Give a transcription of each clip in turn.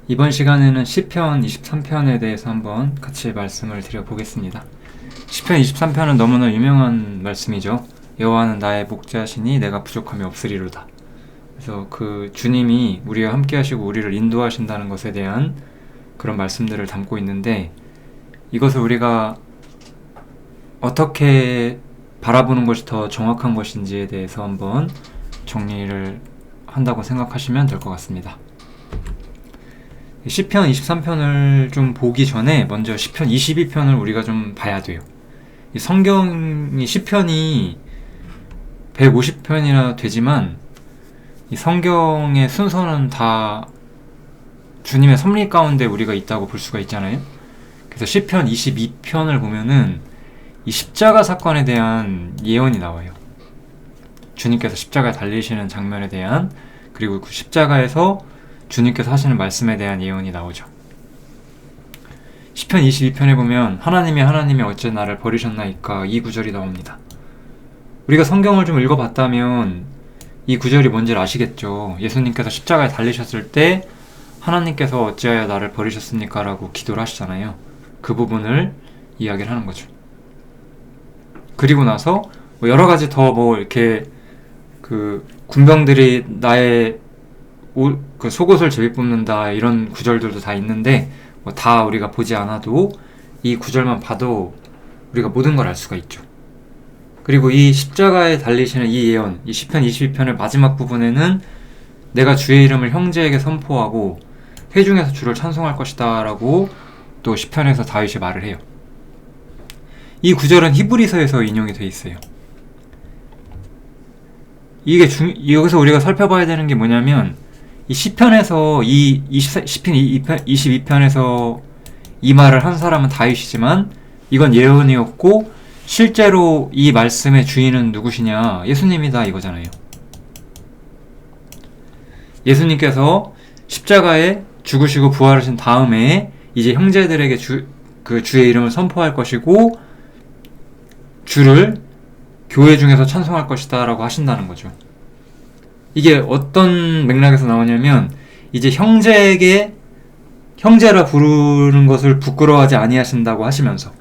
이번 시간에는 시편 23편에 대해서 한번 같이 말씀을 드려보겠습니다. 시편 23편은 너무나 유명한 말씀이죠. 여호와는 나의 목자시니 내가 부족함이 없으리로다. 그래서 그 주님이 우리와 함께 하시고 우리를 인도하신다는 것에 대한 그런 말씀들을 담고 있는데, 이것을 우리가 어떻게 바라보는 것이 더 정확한 것인지에 대해서 한번 정리를 한다고 생각하시면 될 것 같습니다. 시편 23편을 좀 보기 전에 먼저 시편 22편을 우리가 좀 봐야 돼요. 이 성경이 시편이 150편이나 되지만 이 성경의 순서는 다 주님의 섭리 가운데 우리가 있다고 볼 수가 있잖아요. 그래서 시편 22편을 보면은 이 십자가 사건에 대한 예언이 나와요. 주님께서 십자가에 달리시는 장면에 대한, 그리고 그 십자가에서 주님께서 하시는 말씀에 대한 예언이 나오죠. 시편 22편에 보면 하나님이 어째 나를 버리셨나이까, 이 구절이 나옵니다. 우리가 성경을 좀 읽어봤다면 이 구절이 뭔지를 아시겠죠. 예수님께서 십자가에 달리셨을 때 하나님께서 어찌하여 나를 버리셨습니까? 라고 기도를 하시잖아요. 그 부분을 이야기를 하는 거죠. 그리고 나서 여러 가지 더 이렇게 그 군병들이 나의 그 속옷을 제비 뽑는다, 이런 구절들도 다 있는데 다 우리가 보지 않아도 이 구절만 봐도 우리가 모든 걸 알 수가 있죠. 그리고 이 십자가에 달리시는 이 예언, 이 시편 22편의 마지막 부분에는 내가 주의 이름을 형제에게 선포하고 회중에서 주를 찬송할 것이다 라고 또 시편에서 다윗이 말을 해요. 이 구절은 히브리서에서 인용이 되어 있어요. 이게 여기서 우리가 살펴봐야 되는 게 뭐냐면, 이 시편에서 시편 22편에서 이 말을 한 사람은 다윗이지만 이건 예언이었고, 실제로 이 말씀의 주인은 누구시냐? 예수님이다, 이거잖아요. 예수님께서 십자가에 죽으시고 부활하신 다음에 이제 형제들에게 주의 이름을 선포할 것이고 주를 교회 중에서 찬송할 것이다 라고 하신다는 거죠. 이게 어떤 맥락에서 나오냐면, 이제 형제에게 형제라 부르는 것을 부끄러워하지 아니하신다고 하시면서,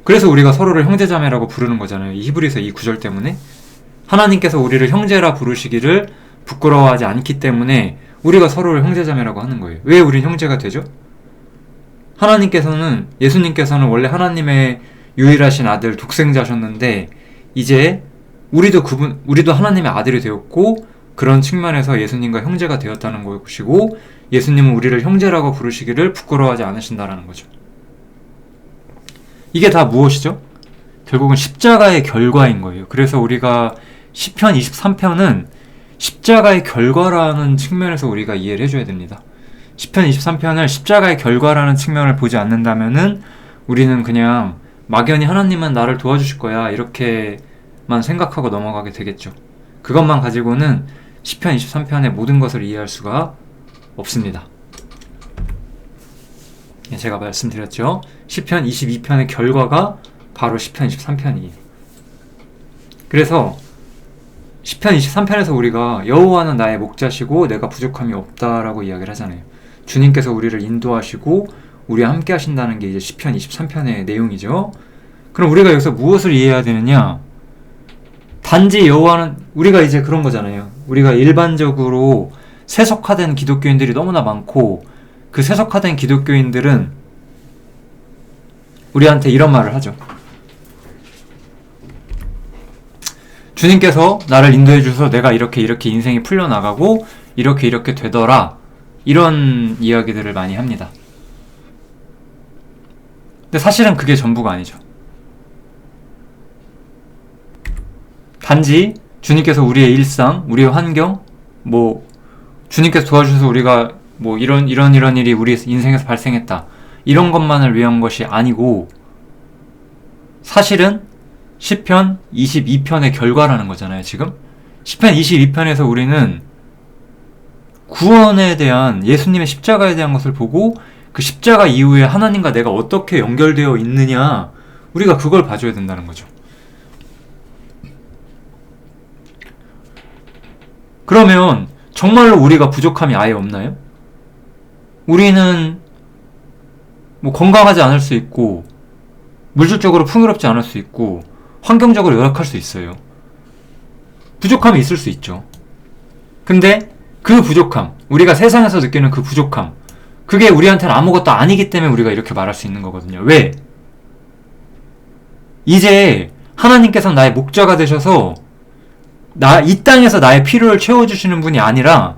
그래서 우리가 서로를 형제자매라고 부르는 거잖아요. 이 히브리서 이 구절 때문에 하나님께서 우리를 형제라 부르시기를 부끄러워하지 않기 때문에 우리가 서로를 형제자매라고 하는 거예요. 왜 우린 형제가 되죠? 예수님께서는 원래 하나님의 유일하신 아들 독생자셨는데, 이제 우리도 하나님의 아들이 되었고, 그런 측면에서 예수님과 형제가 되었다는 것이고, 예수님은 우리를 형제라고 부르시기를 부끄러워하지 않으신다라는 거죠. 이게 다 무엇이죠? 결국은 십자가의 결과인 거예요. 그래서 우리가 시편 23편은 십자가의 결과라는 측면에서 우리가 이해를 해줘야 됩니다. 시편 23편을 십자가의 결과라는 측면을 보지 않는다면은 우리는 그냥 막연히 하나님은 나를 도와주실 거야, 이렇게만 생각하고 넘어가게 되겠죠. 그것만 가지고는 시편 23편의 모든 것을 이해할 수가 없습니다. 제가 말씀드렸죠. 시편 22편의 결과가 바로 시편 23편이에요. 그래서 시편 23편에서 우리가 여호와는 나의 목자시고 내가 부족함이 없다라고 이야기를 하잖아요. 주님께서 우리를 인도하시고 우리와 함께 하신다는 게 이제 시편 23편의 내용이죠. 그럼 우리가 여기서 무엇을 이해해야 되느냐? 단지 여호와는, 우리가 이제 그런 거잖아요. 우리가 일반적으로 세속화된 기독교인들이 너무나 많고, 그 세속화된 기독교인들은 우리한테 이런 말을 하죠. 주님께서 나를 인도해 주셔서 내가 이렇게 인생이 풀려나가고 이렇게 되더라, 이런 이야기들을 많이 합니다. 근데 사실은 그게 전부가 아니죠. 단지 주님께서 우리의 일상, 우리의 환경, 주님께서 도와주셔서 우리가 이런 일이 우리 인생에서 발생했다, 이런 것만을 위한 것이 아니고, 사실은 시편 22편의 결과라는 거잖아요. 지금 시편 22편에서 우리는 구원에 대한, 예수님의 십자가에 대한 것을 보고, 그 십자가 이후에 하나님과 내가 어떻게 연결되어 있느냐, 우리가 그걸 봐줘야 된다는 거죠. 그러면 정말로 우리가 부족함이 아예 없나요? 우리는 뭐 건강하지 않을 수 있고, 물질적으로 풍요롭지 않을 수 있고, 환경적으로 열악할 수 있어요. 부족함이 있을 수 있죠. 근데 그 부족함, 우리가 세상에서 느끼는 그 부족함, 그게 우리한테는 아무것도 아니기 때문에 우리가 이렇게 말할 수 있는 거거든요. 왜? 이제 하나님께서 나의 목자가 되셔서 이 땅에서 나의 필요를 채워주시는 분이 아니라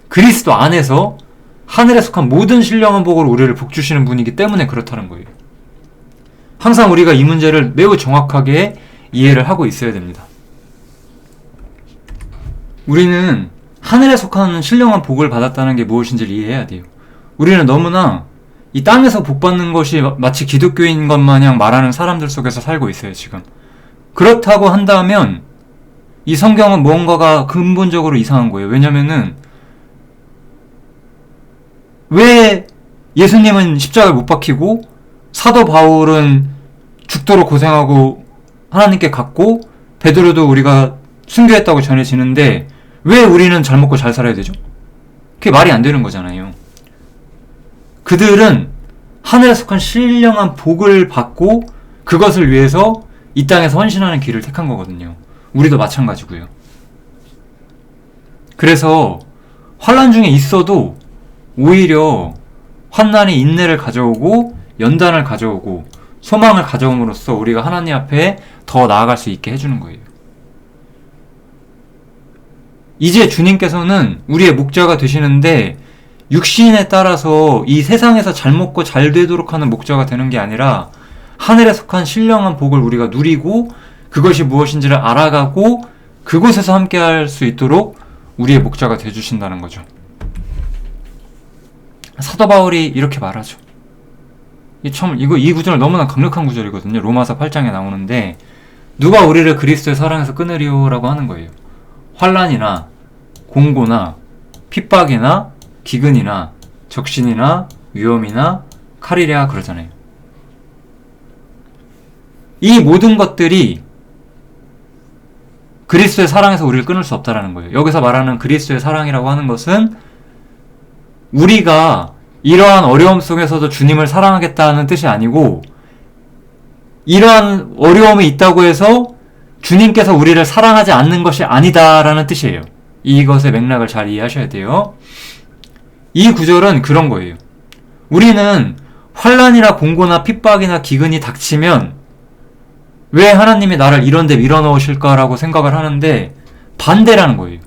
그리스도 안에서 하늘에 속한 모든 신령한 복으로 우리를 복주시는 분이기 때문에 그렇다는 거예요. 항상 우리가 이 문제를 매우 정확하게 이해를 하고 있어야 됩니다. 우리는 하늘에 속한 신령한 복을 받았다는 게 무엇인지를 이해해야 돼요. 우리는 너무나 이 땅에서 복 받는 것이 마치 기독교인 것 마냥 말하는 사람들 속에서 살고 있어요, 지금. 그렇다고 한다면 이 성경은 무언가가 근본적으로 이상한 거예요. 왜냐면은 왜 예수님은 십자가를 못 박히고 사도 바울은 죽도록 고생하고 하나님께 갔고 베드로도 우리가 순교했다고 전해지는데 왜 우리는 잘 먹고 잘 살아야 되죠? 그게 말이 안 되는 거잖아요. 그들은 하늘에 속한 신령한 복을 받고 그것을 위해서 이 땅에서 헌신하는 길을 택한 거거든요. 우리도 마찬가지고요. 그래서 환난 중에 있어도 오히려 환난이 인내를 가져오고 연단을 가져오고 소망을 가져옴으로써 우리가 하나님 앞에 더 나아갈 수 있게 해주는 거예요. 이제 주님께서는 우리의 목자가 되시는데 육신에 따라서 이 세상에서 잘 먹고 잘 되도록 하는 목자가 되는 게 아니라 하늘에 속한 신령한 복을 우리가 누리고 그것이 무엇인지를 알아가고 그곳에서 함께 할 수 있도록 우리의 목자가 되주신다는 거죠. 사도 바울이 이렇게 말하죠. 이 구절은 너무나 강력한 구절이거든요. 로마서 8장에 나오는데 누가 우리를 그리스도의 사랑에서 끊으리요? 라고 하는 거예요. 환난이나 공고나 핍박이나 기근이나 적신이나 위험이나 칼이랴 그러잖아요. 이 모든 것들이 그리스도의 사랑에서 우리를 끊을 수 없다라는 거예요. 여기서 말하는 그리스도의 사랑이라고 하는 것은 우리가 이러한 어려움 속에서도 주님을 사랑하겠다는 뜻이 아니고 이러한 어려움이 있다고 해서 주님께서 우리를 사랑하지 않는 것이 아니다라는 뜻이에요. 이것의 맥락을 잘 이해하셔야 돼요. 이 구절은 그런 거예요. 우리는 환난이나 공고나 핍박이나 기근이 닥치면 왜 하나님이 나를 이런 데 밀어넣으실까라고 생각을 하는데 반대라는 거예요.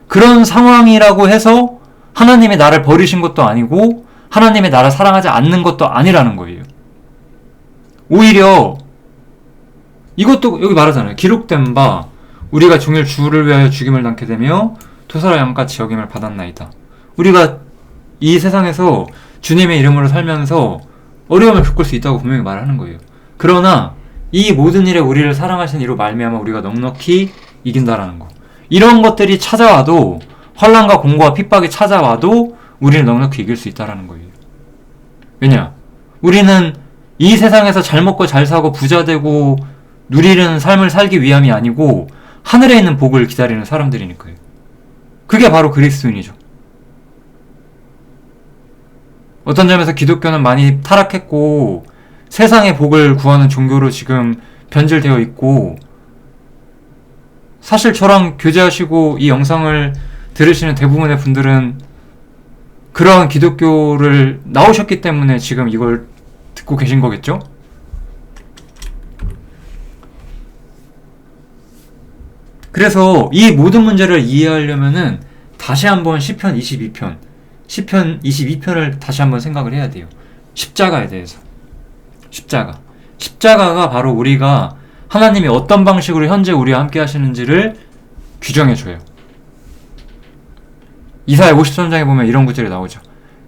그런 상황이라고 해서 하나님이 나를 버리신 것도 아니고 하나님이 나를 사랑하지 않는 것도 아니라는 거예요. 오히려 이것도 여기 말하잖아요. 기록된 바 우리가 종일 주를 위하여 죽임을 당케 되며 토사라 양같이 여김을 받았나이다. 우리가 이 세상에서 주님의 이름으로 살면서 어려움을 겪을 수 있다고 분명히 말하는 거예요. 그러나 이 모든 일에 우리를 사랑하신 이로 말미암아 우리가 넉넉히 이긴다라는 거. 이런 것들이 찾아와도 환난과 공고와 핍박이 찾아와도 우리는 넉넉히 이길 수 있다라는 거예요. 왜냐? 우리는 이 세상에서 잘 먹고 잘 사고 부자 되고 누리는 삶을 살기 위함이 아니고 하늘에 있는 복을 기다리는 사람들이니까요. 그게 바로 그리스도인이죠. 어떤 점에서 기독교는 많이 타락했고 세상의 복을 구하는 종교로 지금 변질되어 있고 사실 저랑 교제하시고 이 영상을 들으시는 대부분의 분들은 그러한 기독교를 나오셨기 때문에 지금 이걸 듣고 계신 거겠죠? 그래서 이 모든 문제를 이해하려면은 다시 한번 시편 22편을 다시 한번 생각을 해야 돼요. 십자가에 대해서. 십자가가 바로 우리가 하나님이 어떤 방식으로 현재 우리와 함께 하시는지를 규정해줘요. 이사야 53장에 보면 이런 구절이 나오죠.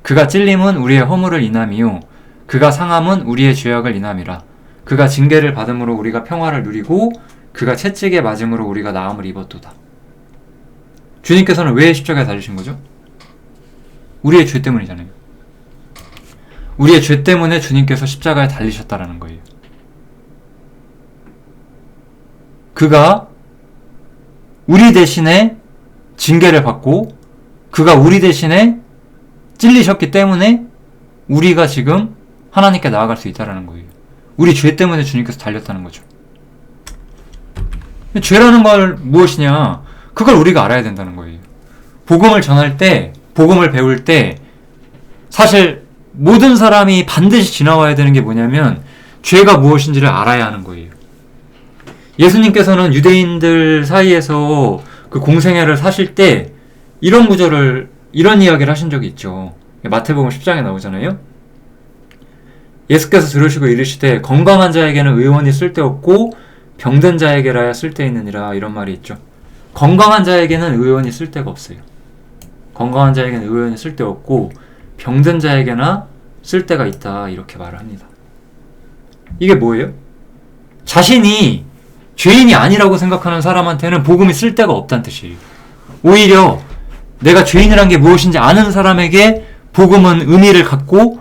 그가 찔림은 우리의 허물을 인함이요 그가 상함은 우리의 죄악을 인함이라. 그가 징계를 받음으로 우리가 평화를 누리고 그가 채찍에 맞음으로 우리가 나음을 입었도다. 주님께서는 왜 십자가에 달리신 거죠? 우리의 죄 때문이잖아요. 우리의 죄 때문에 주님께서 십자가에 달리셨다라는 거예요. 그가 우리 대신에 징계를 받고 그가 우리 대신에 찔리셨기 때문에 우리가 지금 하나님께 나아갈 수 있다는 거예요. 우리 죄 때문에 주님께서 달렸다는 거죠. 죄라는 걸 무엇이냐? 그걸 우리가 알아야 된다는 거예요. 복음을 전할 때, 복음을 배울 때 사실 모든 사람이 반드시 지나와야 되는 게 뭐냐면 죄가 무엇인지를 알아야 하는 거예요. 예수님께서는 유대인들 사이에서 그 공생애를 사실 때 이런 구절을, 이런 이야기를 하신 적이 있죠. 마태복음 10장에 나오잖아요. 예수께서 들으시고 이르시되 건강한 자에게는 의원이 쓸데없고 병든 자에게라야 쓸데있느니라, 이런 말이 있죠. 건강한 자에게는 의원이 쓸데가 없어요. 건강한 자에게는 의원이 쓸데없고 병든 자에게나 쓸데가 있다, 이렇게 말을 합니다. 이게 뭐예요? 자신이 죄인이 아니라고 생각하는 사람한테는 복음이 쓸데가 없다는 뜻이에요. 오히려 내가 죄인이란 게 무엇인지 아는 사람에게 복음은 의미를 갖고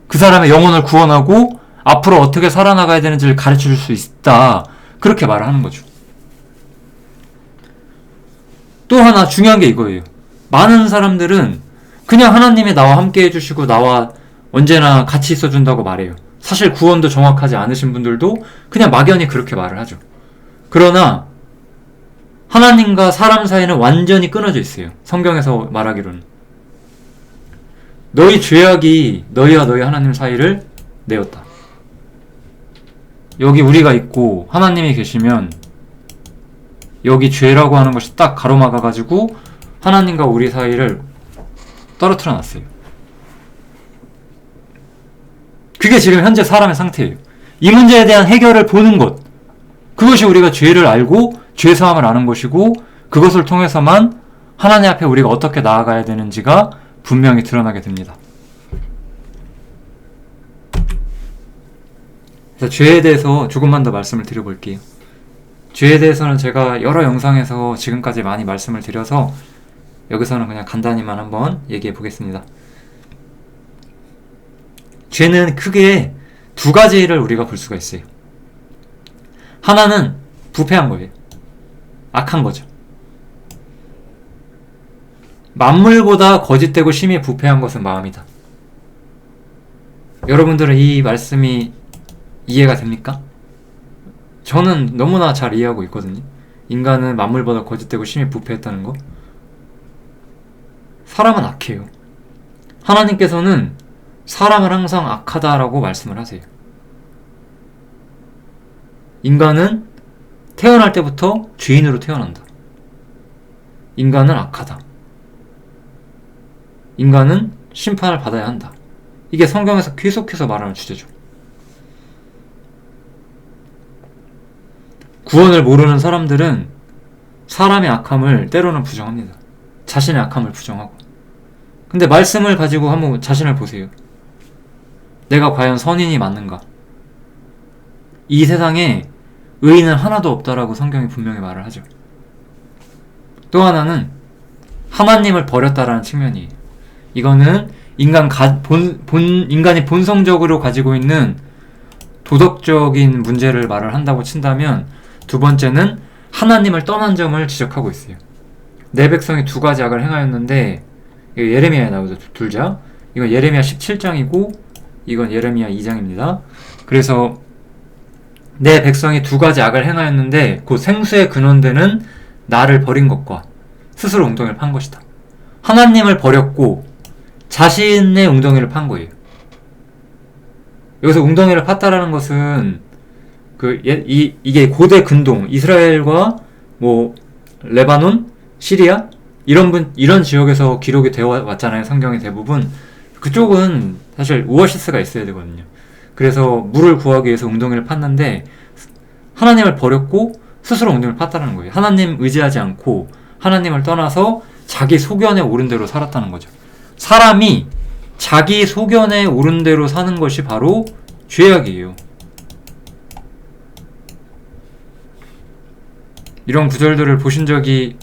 그 사람의 영혼을 구원하고 앞으로 어떻게 살아나가야 되는지를 가르쳐줄 수 있다, 그렇게 말을 하는 거죠. 또 하나 중요한 게 이거예요. 많은 사람들은 그냥 하나님이 나와 함께 해주시고 나와 언제나 같이 있어준다고 말해요. 사실 구원도 정확하지 않으신 분들도 그냥 막연히 그렇게 말을 하죠. 그러나 하나님과 사람 사이는 완전히 끊어져 있어요. 성경에서 말하기로는 너희 죄악이 너희와 너희 하나님 사이를 내었다. 여기 우리가 있고 하나님이 계시면 여기 죄라고 하는 것이 딱 가로막아가지고 하나님과 우리 사이를 떨어뜨려 놨어요. 그게 지금 현재 사람의 상태예요. 이 문제에 대한 해결을 보는 것, 그것이 우리가 죄를 알고 죄사함을 아는 것이고, 그것을 통해서만 하나님 앞에 우리가 어떻게 나아가야 되는지가 분명히 드러나게 됩니다. 그래서 죄에 대해서 조금만 더 말씀을 드려볼게요. 죄에 대해서는 제가 여러 영상에서 지금까지 많이 말씀을 드려서 여기서는 그냥 간단히만 한번 얘기해 보겠습니다. 죄는 크게 두 가지를 우리가 볼 수가 있어요. 하나는 부패한 거예요. 악한 거죠. 만물보다 거짓되고 심히 부패한 것은 마음이다. 여러분들은 이 말씀이 이해가 됩니까? 저는 너무나 잘 이해하고 있거든요. 인간은 만물보다 거짓되고 심히 부패했다는 거. 사람은 악해요. 하나님께서는 사람을 항상 악하다라고 말씀을 하세요. 인간은 태어날 때부터 죄인으로 태어난다. 인간은 악하다. 인간은 심판을 받아야 한다. 이게 성경에서 계속해서 말하는 주제죠. 구원을 모르는 사람들은 사람의 악함을 때로는 부정합니다. 자신의 악함을 부정하고. 근데 말씀을 가지고 한번 자신을 보세요. 내가 과연 선인이 맞는가? 이 세상에 의인은 하나도 없다라고 성경이 분명히 말을 하죠. 또 하나는 하나님을 버렸다라는 측면이에요. 이거는 인간이 본성적으로 가지고 있는 도덕적인 문제를 말을 한다고 친다면, 두 번째는 하나님을 떠난 점을 지적하고 있어요. 내 백성이 두 가지 악을 행하였는데, 이거 예레미야에 나오죠. 둘 자. 이건 예레미야 17장이고 이건 예레미야 2장입니다. 그래서 내 백성이 두 가지 악을 행하였는데 곧 생수의 근원되는 나를 버린 것과 스스로 웅덩이를 판 것이다. 하나님을 버렸고 자신의 웅덩이를 판 거예요. 여기서 웅덩이를 팠다라는 것은 이게 고대 근동, 이스라엘과 뭐 레바논, 시리아 이런 지역에서 기록이 되어 왔잖아요. 성경의 대부분. 그쪽은 사실 오아시스가 있어야 되거든요. 그래서 물을 구하기 위해서 웅덩이를 팠는데 하나님을 버렸고 스스로 웅덩이를 팠다는 거예요. 하나님 의지하지 않고 하나님을 떠나서 자기 소견에 오른 대로 살았다는 거죠. 사람이 자기 소견에 오른 대로 사는 것이 바로 죄악이에요. 이런 구절들을 보신 적이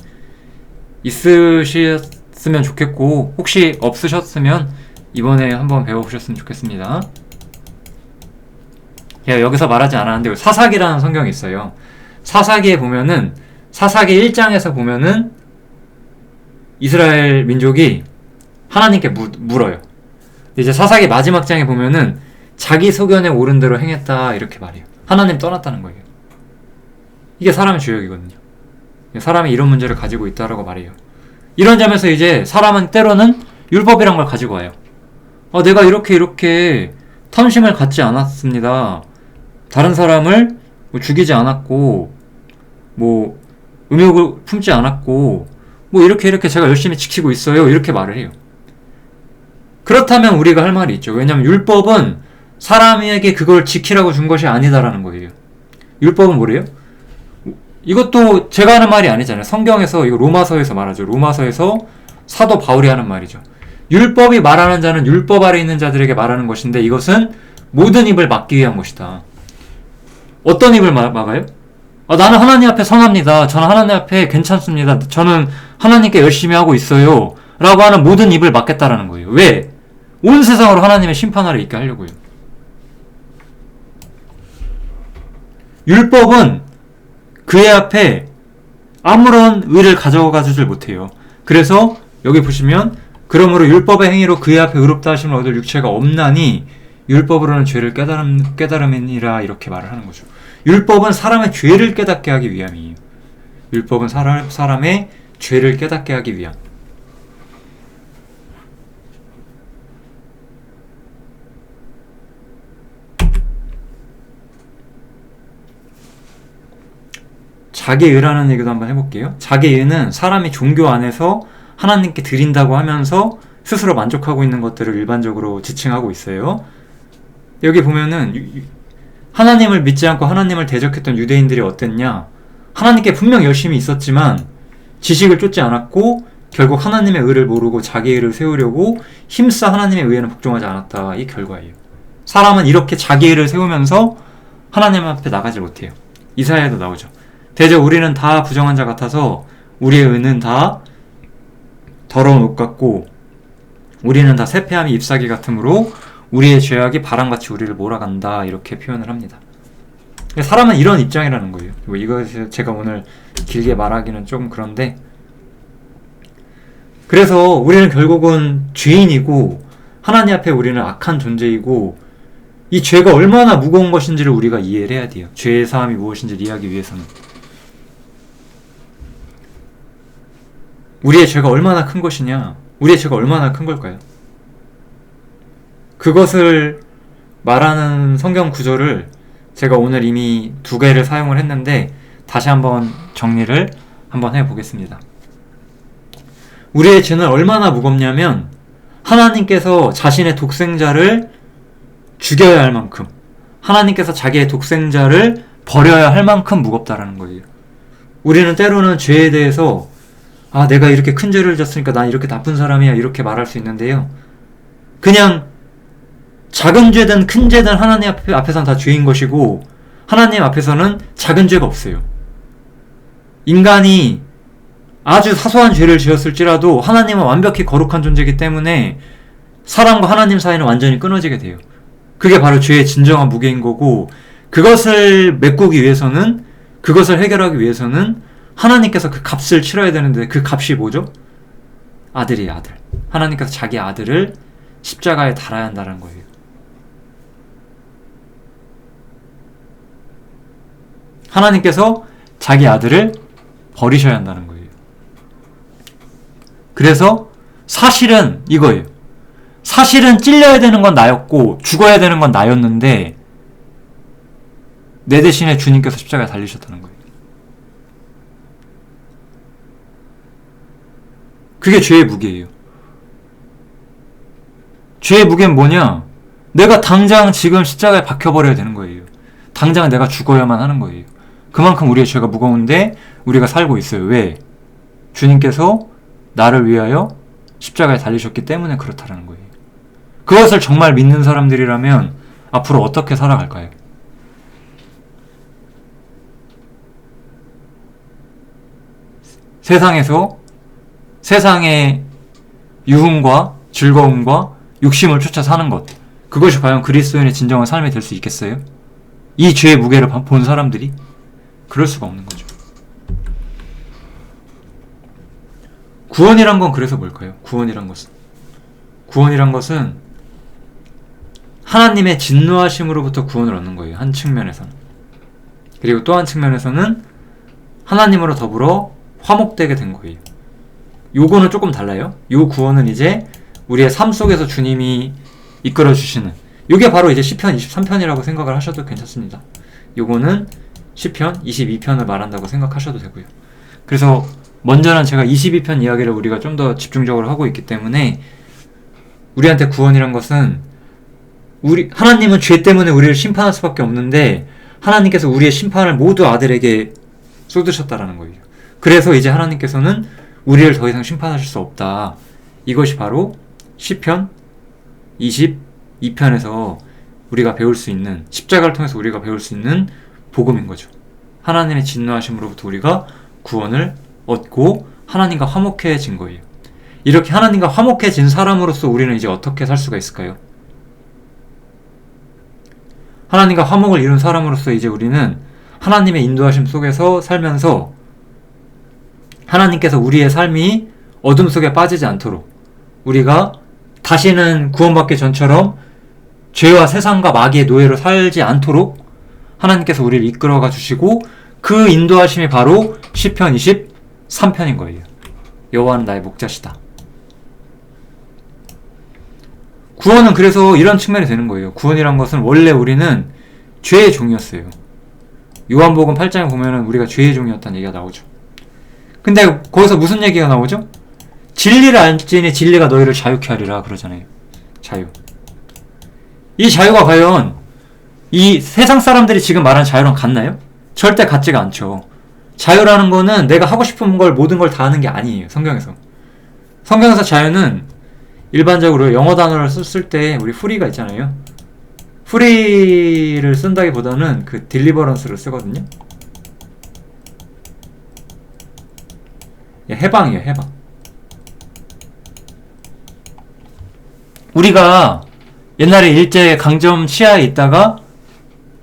있으셨으면 좋겠고, 혹시 없으셨으면 이번에 한번 배워보셨으면 좋겠습니다. 여기서 말하지 않았는데 사사기라는 성경이 있어요. 사사기에 보면은, 사사기 1장에서 보면은 이스라엘 민족이 하나님께 물어요. 이제 사사기 마지막 장에 보면은 자기 소견에 옳은 대로 행했다 이렇게 말해요. 하나님 떠났다는 거예요. 이게 사람의 죄악이거든요. 사람이 이런 문제를 가지고 있다라고 말해요. 이런 점에서 이제 사람은 때로는 율법이란 걸 가지고 와요. 내가 이렇게 탐심을 갖지 않았습니다. 다른 사람을 죽이지 않았고 음욕을 품지 않았고 이렇게 제가 열심히 지키고 있어요. 이렇게 말을 해요. 그렇다면 우리가 할 말이 있죠. 왜냐하면 율법은 사람에게 그걸 지키라고 준 것이 아니다라는 거예요. 율법은 뭐래요? 이것도 제가 하는 말이 아니잖아요. 성경에서 이거 로마서에서 말하죠. 로마서에서 사도 바울이 하는 말이죠. 율법이 말하는 자는 율법 아래 있는 자들에게 말하는 것인데 이것은 모든 입을 막기 위한 것이다. 어떤 입을 막아요? 나는 하나님 앞에 선합니다. 저는 하나님 앞에 괜찮습니다. 저는 하나님께 열심히 하고 있어요. 라고 하는 모든 입을 막겠다라는 거예요. 왜? 온 세상으로 하나님의 심판 아래 있게 하려고요. 율법은 그의 앞에 아무런 의를 가져가지를 못해요. 그래서 여기 보시면 그러므로 율법의 행위로 그의 앞에 의롭다 하심을 얻을 육체가 없나니 율법으로는 죄를 깨달음이니라 이렇게 말을 하는 거죠. 율법은 사람의 죄를 깨닫게 하기 위함이에요. 율법은 사람의 죄를 깨닫게 하기 위함. 자기의라는 얘기도 한번 해볼게요. 자기의는 사람이 종교 안에서 하나님께 드린다고 하면서 스스로 만족하고 있는 것들을 일반적으로 지칭하고 있어요. 여기 보면은 하나님을 믿지 않고 하나님을 대적했던 유대인들이 어땠냐? 하나님께 분명 열심히 있었지만 지식을 쫓지 않았고 결국 하나님의 의를 모르고 자기 의를 세우려고 힘써 하나님의 의에는 복종하지 않았다. 이 결과예요. 사람은 이렇게 자기 의를 세우면서 하나님 앞에 나가지 못해요. 이사야에도 나오죠. 대저 우리는 다 부정한 자 같아서 우리의 의는 다 더러운 옷 같고 우리는 다 세폐함이 잎사귀 같으므로 우리의 죄악이 바람같이 우리를 몰아간다 이렇게 표현을 합니다. 사람은 이런 입장이라는 거예요. 이거 제가 오늘 길게 말하기는 좀 그런데 그래서 우리는 결국은 죄인이고 하나님 앞에 우리는 악한 존재이고 이 죄가 얼마나 무거운 것인지를 우리가 이해를 해야 돼요. 죄의 사함이 무엇인지를 이해하기 위해서는 우리의 죄가 얼마나 큰 것이냐, 우리의 죄가 얼마나 큰 걸까요? 그것을 말하는 성경 구절을 제가 오늘 이미 2개를 사용을 했는데 다시 한번 정리를 한번 해보겠습니다. 우리의 죄는 얼마나 무겁냐면 하나님께서 자신의 독생자를 죽여야 할 만큼 하나님께서 자기의 독생자를 버려야 할 만큼 무겁다라는 거예요. 우리는 때로는 죄에 대해서 내가 이렇게 큰 죄를 졌으니까 난 이렇게 나쁜 사람이야 이렇게 말할 수 있는데요. 그냥 작은 죄든 큰 죄든 하나님 앞에서는 다 죄인 것이고 하나님 앞에서는 작은 죄가 없어요. 인간이 아주 사소한 죄를 지었을지라도 하나님은 완벽히 거룩한 존재이기 때문에 사람과 하나님 사이는 완전히 끊어지게 돼요. 그게 바로 죄의 진정한 무게인 거고 그것을 메꾸기 위해서는 그것을 해결하기 위해서는 하나님께서 그 값을 치러야 되는데 그 값이 뭐죠? 아들이에요. 아들. 하나님께서 자기 아들을 십자가에 달아야 한다는 거예요. 하나님께서 자기 아들을 버리셔야 한다는 거예요. 그래서 사실은 이거예요. 사실은 찔려야 되는 건 나였고 죽어야 되는 건 나였는데 내 대신에 주님께서 십자가에 달리셨다는 거예요. 그게 죄의 무게예요. 죄의 무게는 뭐냐? 내가 당장 지금 십자가에 박혀버려야 되는 거예요. 당장 내가 죽어야만 하는 거예요. 그만큼 우리의 죄가 무거운데 우리가 살고 있어요. 왜? 주님께서 나를 위하여 십자가에 달리셨기 때문에 그렇다는 거예요. 그것을 정말 믿는 사람들이라면 앞으로 어떻게 살아갈까요? 세상에서 세상의 유흥과 즐거움과 욕심을 쫓아 사는 것, 그것이 과연 그리스도인의 진정한 삶이 될 수 있겠어요? 이 죄의 무게를 본 사람들이? 그럴 수가 없는 거죠. 구원이란 건 그래서 뭘까요? 구원이란 것은 구원이란 것은 하나님의 진노하심으로부터 구원을 얻는 거예요. 한 측면에서는. 그리고 또 한 측면에서는 하나님으로 더불어 화목되게 된 거예요. 요거는 조금 달라요. 요 구원은 이제 우리의 삶 속에서 주님이 이끌어 주시는, 요게 바로 이제 시편 23편이라고 생각을 하셔도 괜찮습니다. 요거는 시편 22편을 말한다고 생각하셔도 되고요. 그래서 먼저는 제가 22편 이야기를 우리가 좀 더 집중적으로 하고 있기 때문에, 우리한테 구원이란 것은 하나님은 죄 때문에 우리를 심판할 수밖에 없는데 하나님께서 우리의 심판을 모두 아들에게 쏟으셨다라는 거예요. 그래서 이제 하나님께서는 우리를 더 이상 심판하실 수 없다. 이것이 바로 시편 22편에서 우리가 배울 수 있는, 십자가를 통해서 우리가 배울 수 있는 복음인 거죠. 하나님의 진노하심으로부터 우리가 구원을 얻고 하나님과 화목해진 거예요. 이렇게 하나님과 화목해진 사람으로서 우리는 이제 어떻게 살 수가 있을까요? 하나님과 화목을 이룬 사람으로서 이제 우리는 하나님의 인도하심 속에서 살면서 하나님께서 우리의 삶이 어둠 속에 빠지지 않도록, 우리가 다시는 구원받기 전처럼 죄와 세상과 마귀의 노예로 살지 않도록 하나님께서 우리를 이끌어가 주시고, 그 인도하심이 바로 시편 23편인 거예요. 여호와는 나의 목자시다. 구원은 그래서 이런 측면이 되는 거예요. 구원이란 것은 원래 우리는 죄의 종이었어요. 요한복음 8장에 보면은 우리가 죄의 종이었다는 얘기가 나오죠. 근데 거기서 무슨 얘기가 나오죠? 진리를 알지니 진리가 너희를 자유케 하리라 그러잖아요. 자유. 이 자유가 과연 이 세상 사람들이 지금 말하는 자유랑 같나요? 절대 같지가 않죠. 자유라는 거는 내가 하고 싶은 걸, 모든 걸 다 하는 게 아니에요. 성경에서. 성경에서 자유는 일반적으로 영어 단어를 쓸 때 우리 프리가 있잖아요. 프리를 쓴다기보다는 그 딜리버런스를 쓰거든요. 해방이에요. 해방. 우리가 옛날에 일제 강점 치하에 있다가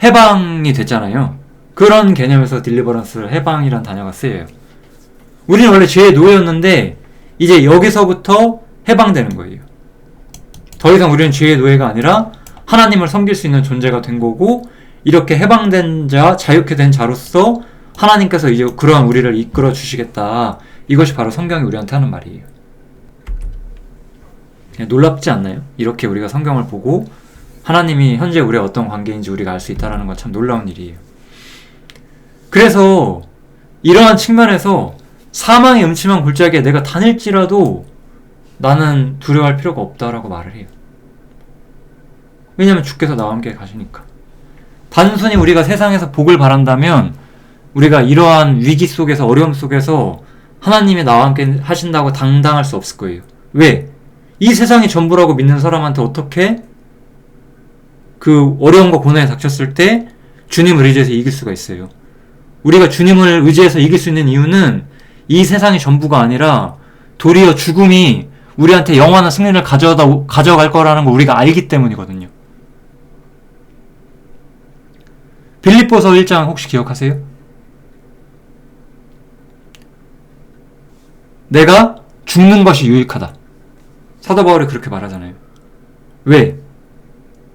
해방이 됐잖아요. 그런 개념에서 딜리버런스, 해방이란 단어가 쓰여요. 우리는 원래 죄의 노예였는데 이제 여기서부터 해방되는 거예요. 더 이상 우리는 죄의 노예가 아니라 하나님을 섬길 수 있는 존재가 된 거고, 이렇게 해방된 자, 자유케 된 자로서 하나님께서 이제 그러한 우리를 이끌어 주시겠다. 이것이 바로 성경이 우리한테 하는 말이에요. 놀랍지 않나요? 이렇게 우리가 성경을 보고 하나님이 현재 우리의 어떤 관계인지 우리가 알 수 있다는 건 참 놀라운 일이에요. 그래서 이러한 측면에서 사망의 음침한 골짜기에 내가 다닐지라도 나는 두려워할 필요가 없다라고 말을 해요. 왜냐하면 주께서 나와 함께 가시니까. 단순히 우리가 세상에서 복을 바란다면 우리가 이러한 위기 속에서, 어려움 속에서 하나님이 나와 함께 하신다고 당당할 수 없을 거예요. 왜? 이 세상이 전부라고 믿는 사람한테 어떻게 그 어려움과 고난에 닥쳤을 때 주님을 의지해서 이길 수가 있어요? 우리가 주님을 의지해서 이길 수 있는 이유는 이 세상이 전부가 아니라 도리어 죽음이 우리한테 영원한 승리를 가져갈 거라는 걸 우리가 알기 때문이거든요. 빌립보서 1장 혹시 기억하세요? 내가 죽는 것이 유익하다. 사도 바울이 그렇게 말하잖아요. 왜?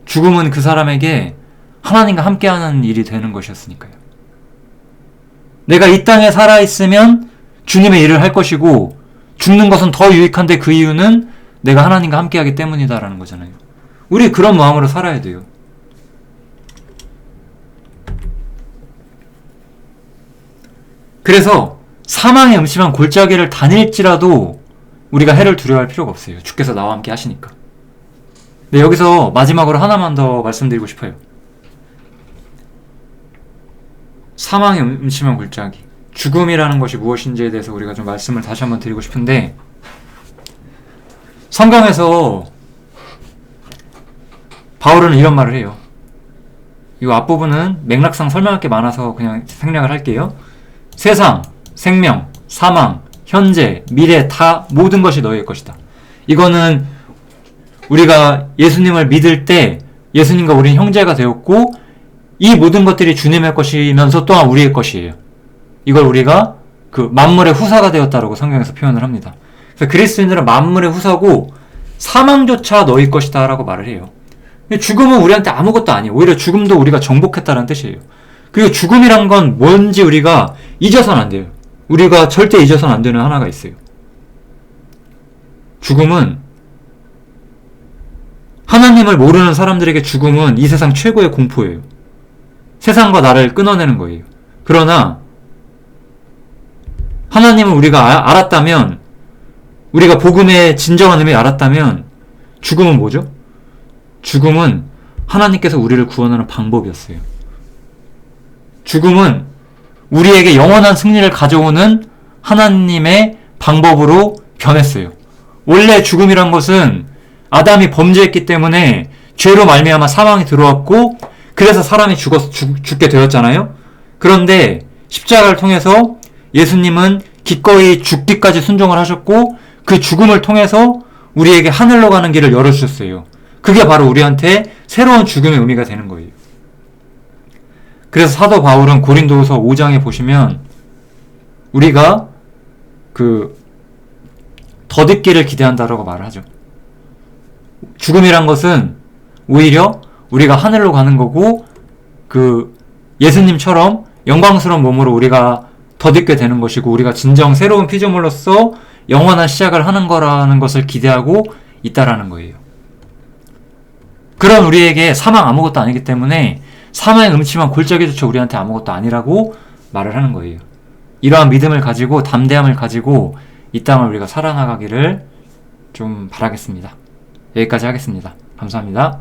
죽음은 그 사람에게 하나님과 함께하는 일이 되는 것이었으니까요. 내가 이 땅에 살아있으면 주님의 일을 할 것이고, 죽는 것은 더 유익한데 그 이유는 내가 하나님과 함께하기 때문이다라는 거잖아요. 우리 그런 마음으로 살아야 돼요. 그래서 사망의 음침한 골짜기를 다닐지라도 우리가 해를 두려워할 필요가 없어요. 주께서 나와 함께 하시니까. 네, 여기서 마지막으로 하나만 더 말씀드리고 싶어요. 사망의 음침한 골짜기, 죽음이라는 것이 무엇인지에 대해서 우리가 좀 말씀을 다시 한번 드리고 싶은데, 성경에서 바울은 이런 말을 해요. 이 앞부분은 맥락상 설명할 게 많아서 그냥 생략을 할게요. 세상, 생명, 사망, 현재, 미래 다 모든 것이 너희의 것이다. 이거는 우리가 예수님을 믿을 때 예수님과 우리는 형제가 되었고, 이 모든 것들이 주님의 것이면서 또한 우리의 것이에요. 이걸 우리가 그 만물의 후사가 되었다라고 성경에서 표현을 합니다. 그래서 그리스도인들은 만물의 후사고, 사망조차 너희 것이다 라고 말을 해요. 죽음은 우리한테 아무것도 아니에요. 오히려 죽음도 우리가 정복했다는 뜻이에요. 그리고 죽음이란 건 뭔지 우리가 잊어서는 안 돼요. 우리가 절대 잊어서는 안 되는 하나가 있어요. 죽음은, 하나님을 모르는 사람들에게 죽음은 이 세상 최고의 공포예요. 세상과 나를 끊어내는 거예요. 그러나 하나님을 우리가 알았다면, 우리가 복음의 진정한 의미를 알았다면 죽음은 뭐죠? 죽음은 하나님께서 우리를 구원하는 방법이었어요. 죽음은 우리에게 영원한 승리를 가져오는 하나님의 방법으로 변했어요. 원래 죽음이란 것은 아담이 범죄했기 때문에 죄로 말미암아 사망이 들어왔고, 그래서 사람이 죽게 되었잖아요. 그런데 십자가를 통해서 예수님은 기꺼이 죽기까지 순종을 하셨고, 그 죽음을 통해서 우리에게 하늘로 가는 길을 열어주셨어요. 그게 바로 우리한테 새로운 죽음의 의미가 되는 거예요. 그래서 사도 바울은 고린도후서 5장에 보시면 우리가 덧있기를 기대한다라고 말을 하죠. 죽음이란 것은 오히려 우리가 하늘로 가는 거고, 예수님처럼 영광스러운 몸으로 우리가 덧있게 되는 것이고, 우리가 진정 새로운 피조물로서 영원한 시작을 하는 거라는 것을 기대하고 있다라는 거예요. 그런 우리에게 사망 아무것도 아니기 때문에 사망의 음침한 골짜기조차 우리한테 아무것도 아니라고 말을 하는 거예요. 이러한 믿음을 가지고, 담대함을 가지고 이 땅을 우리가 살아나가기를 좀 바라겠습니다. 여기까지 하겠습니다. 감사합니다.